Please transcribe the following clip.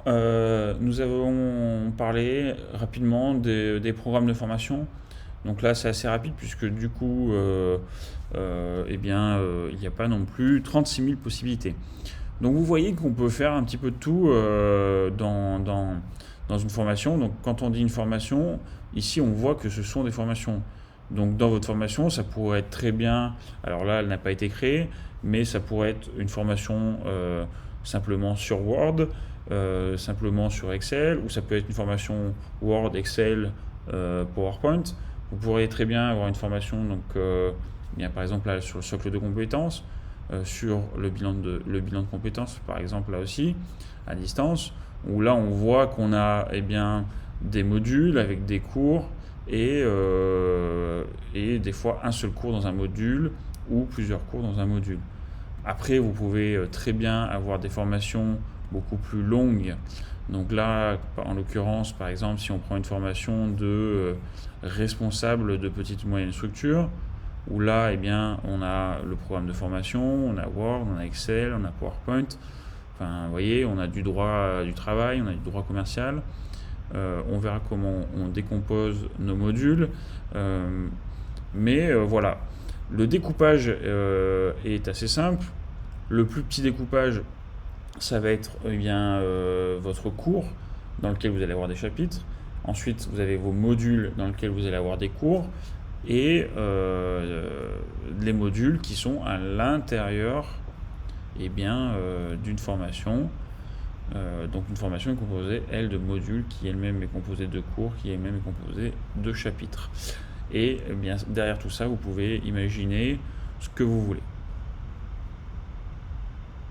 nous avons parlé rapidement des programmes de formation. Donc là, c'est assez rapide puisque du coup, il n'y a pas non plus 36 000 possibilités. Donc vous voyez qu'on peut faire un petit peu de tout dans une formation. Donc quand on dit une formation, ici on voit que ce sont des formations. Donc dans votre formation, ça pourrait être très bien, alors là elle n'a pas été créée, mais ça pourrait être une formation simplement sur Word, simplement sur Excel, ou ça peut être une formation Word, Excel, PowerPoint. Vous pourriez très bien avoir une formation, donc, par exemple là, sur le socle de compétences, sur le bilan de compétences, par exemple là aussi, à distance, où là on voit qu'on a des modules avec des cours et des fois un seul cours dans un module ou plusieurs cours dans un module. Après, vous pouvez très bien avoir des formations beaucoup plus longues. Donc là, en l'occurrence, par exemple, si on prend une formation de responsable de petites et moyennes structures, où là, on a le programme de formation, on a Word, on a Excel, on a PowerPoint. Enfin, vous voyez, on a du droit du travail, on a du droit commercial. On verra comment on décompose nos modules. Voilà. Le découpage est assez simple. Le plus petit découpage, ça va être votre cours dans lequel vous allez avoir des chapitres. Ensuite, vous avez vos modules dans lesquels vous allez avoir des cours et les modules qui sont à l'intérieur d'une formation. Donc une formation est composée, elle, de modules qui elle-même est composée de cours, qui elle-même est composée de chapitres. Et derrière tout ça, vous pouvez imaginer ce que vous voulez.